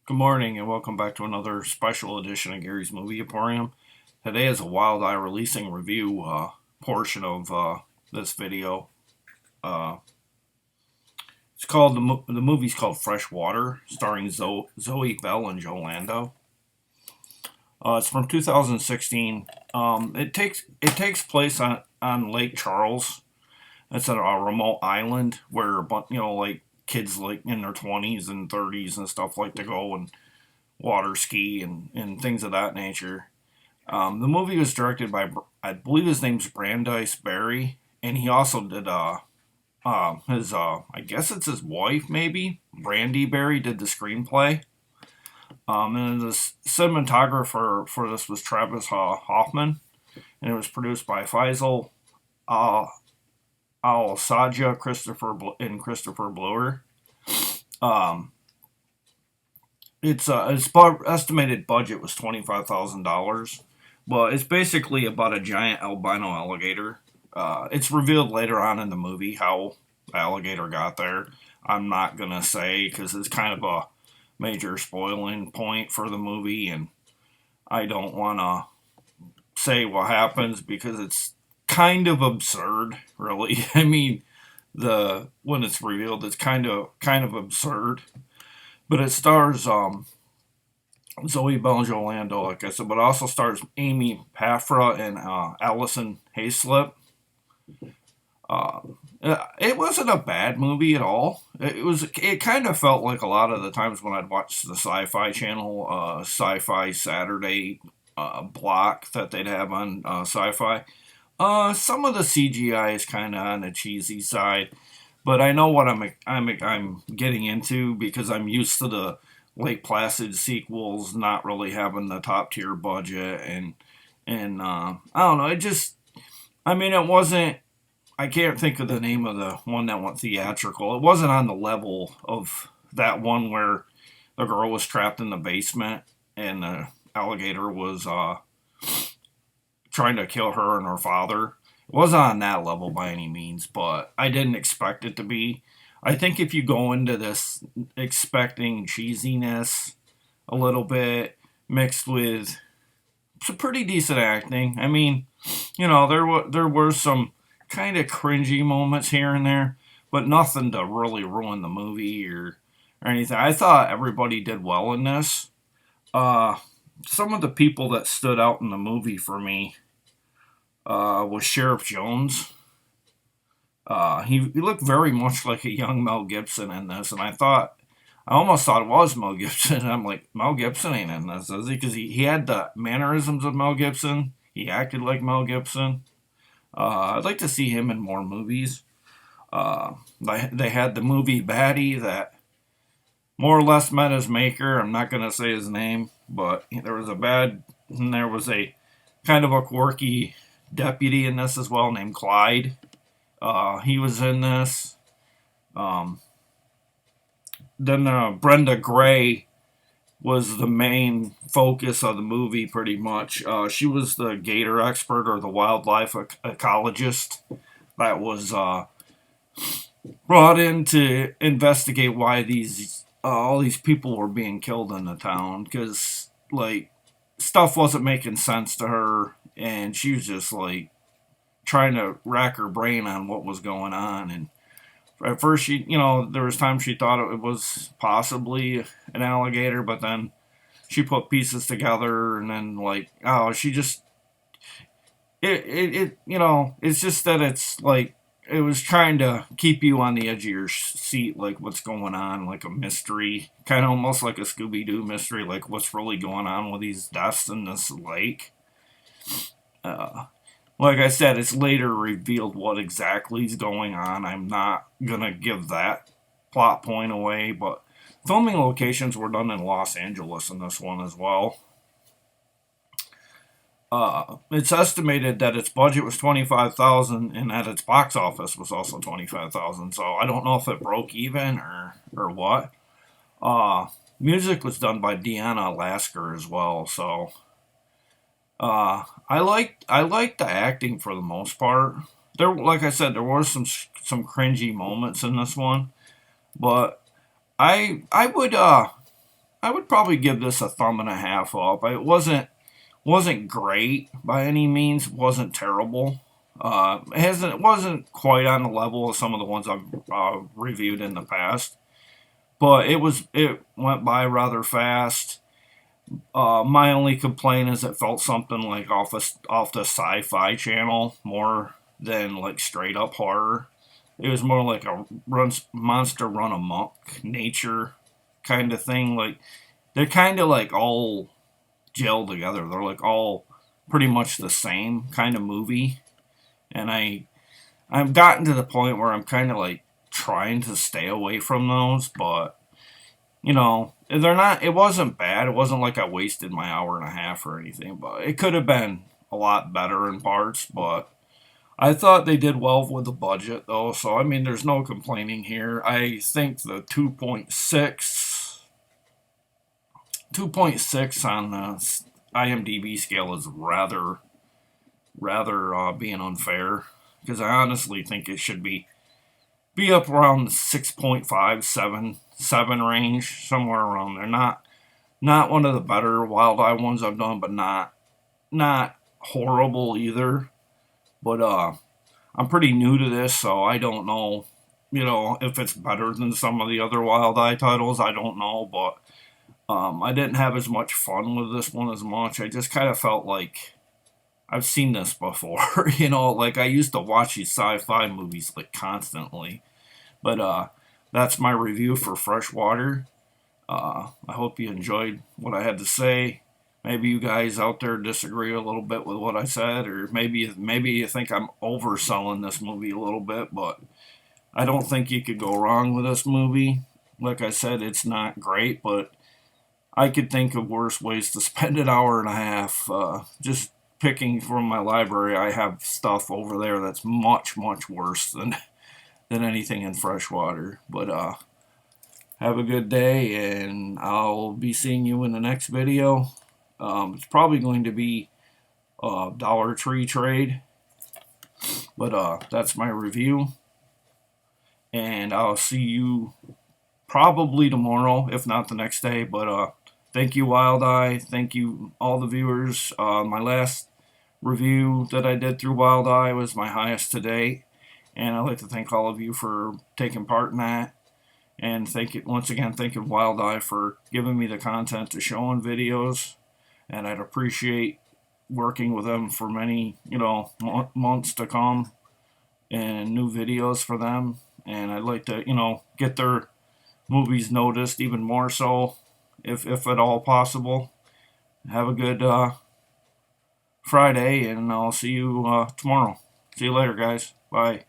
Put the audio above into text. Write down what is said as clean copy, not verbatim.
Good morning and welcome back to another special edition of Gary's Movie Emporium. Today is a Wild Eye releasing review portion of this video. Uh, it's called the movie's called Freshwater, starring Zoe Bell and Joe Lando. It's from 2016. It takes place on Lake Charles. It's at a remote island where like kids like in their 20s and 30s and stuff like to go and water ski and things of that nature. The movie was directed by, I believe his name's Brandeis Berry, and he also did his I guess it's his wife maybe, Brandy Berry, did the screenplay. And the cinematographer for this was Travis Hoffman, and it was produced by Faisal uh, Al Saja, and Christopher Blower. Um, its estimated budget was $25,000, but it's basically about a giant albino alligator. It's revealed later on in the movie how the alligator got there. I'm not gonna say because it's kind of a major spoiling point for the movie, and I don't want to say what happens because it's kind of absurd, really. I mean, the when it's revealed, it's kind of absurd. But it stars Zoe Bell Lando, like I said, but it also stars Amy Pafra and Allison Hayslip. Uh, it wasn't a bad movie at all. It was. It kind of felt like a lot of the times when I'd watch the Sci-Fi Channel, Sci-Fi Saturday block that they'd have on Sci-Fi. Some of the CGI is kind of on the cheesy side, but I know what I'm getting into because I'm used to the Lake Placid sequels not really having the top tier budget and I don't know. It just, I mean, it wasn't. I can't think of the name of the one that went theatrical. It wasn't on the level of that one where the girl was trapped in the basement and the alligator was trying to kill her and her father. It wasn't on that level by any means, but I didn't expect it to be. I think if you go into this expecting cheesiness a little bit mixed with some pretty decent acting, I mean, there were some kind of cringy moments here and there, but nothing to really ruin the movie or anything. I thought everybody did well in this. Uh, some of the people that stood out in the movie for me was Sheriff Jones. He looked very much like a young Mel Gibson in this, and I almost thought it was Mel Gibson. I'm like, Mel Gibson ain't in this, is he? Because he had the mannerisms of Mel Gibson. He acted like Mel Gibson. I'd like to see him in more movies. They had the movie Batty that more or less met his maker. I'm not going to say his name, but there was a kind of a quirky deputy in this as well named Clyde. He was in this. Um, then Brenda Gray was the main focus of the movie, pretty much. She was the gator expert or the wildlife ecologist that was brought in to investigate why these all these people were being killed in the town because like stuff wasn't making sense to her, and she was just like trying to rack her brain on what was going on. And at first, there was times she thought it was possibly an alligator, but then she put pieces together, and then like, oh, she just it's just that it's like it was trying to keep you on the edge of your seat, like what's going on, like a mystery, kind of almost like a Scooby Doo mystery, like what's really going on with these deaths in this lake. Uh, like I said, it's later revealed what exactly is going on. I'm not gonna give that plot point away, but filming locations were done in Los Angeles in this one as well. It's estimated that its budget was 25,000, and that its box office was also 25,000. So I don't know if it broke even or what. Music was done by Deanna Lasker as well. So I liked the acting for the most part. There, like I said, there were some cringy moments in this one, but I would I would probably give this a thumb and a half up. It wasn't great by any means. Wasn't terrible. It wasn't quite on the level of some of the ones I've reviewed in the past, but it went by rather fast. My only complaint is it felt something like off the Sci-Fi Channel more than like straight up horror. It was more like a monster run amok nature kind of thing. Like they're kind of like all gelled together. They're like all pretty much the same kind of movie, and I've gotten to the point where I'm kind of like trying to stay away from those, but they're not. It wasn't bad. It wasn't like I wasted my hour and a half or anything, but it could have been a lot better in parts. But I thought they did well with the budget, though. So I mean, there's no complaining here. I think the 2.6 on the IMDb scale is rather being unfair, because I honestly think it should be up around the 6.5, 7 range, somewhere around there. Not one of the better Wild Eye ones I've done, but not horrible either. But I'm pretty new to this, so I don't know, if it's better than some of the other Wild Eye titles. I don't know, but I didn't have as much fun with this one as much. I just kind of felt like I've seen this before, like I used to watch these sci-fi movies like constantly. But that's my review for Freshwater. I hope you enjoyed what I had to say. Maybe you guys out there disagree a little bit with what I said, or maybe you think I'm overselling this movie a little bit, but I don't think you could go wrong with this movie. Like I said, it's not great, but I could think of worse ways to spend an hour and a half. Just picking from my library, I have stuff over there that's much, much worse than anything in Freshwater. But have a good day, and I'll be seeing you in the next video. It's probably going to be a Dollar Tree trade, but that's my review, and I'll see you probably tomorrow, if not the next day. But thank you, Wild Eye. Thank you, all the viewers. My last review that I did through Wild Eye was my highest to date, and I'd like to thank all of you for taking part in that. And once again, thank you, Wild Eye, for giving me the content to show in videos. And I'd appreciate working with them for many, months to come, and new videos for them. And I'd like to, get their movies noticed even more so, if at all possible. Have a good Friday, and I'll see you tomorrow. See you later, guys. Bye.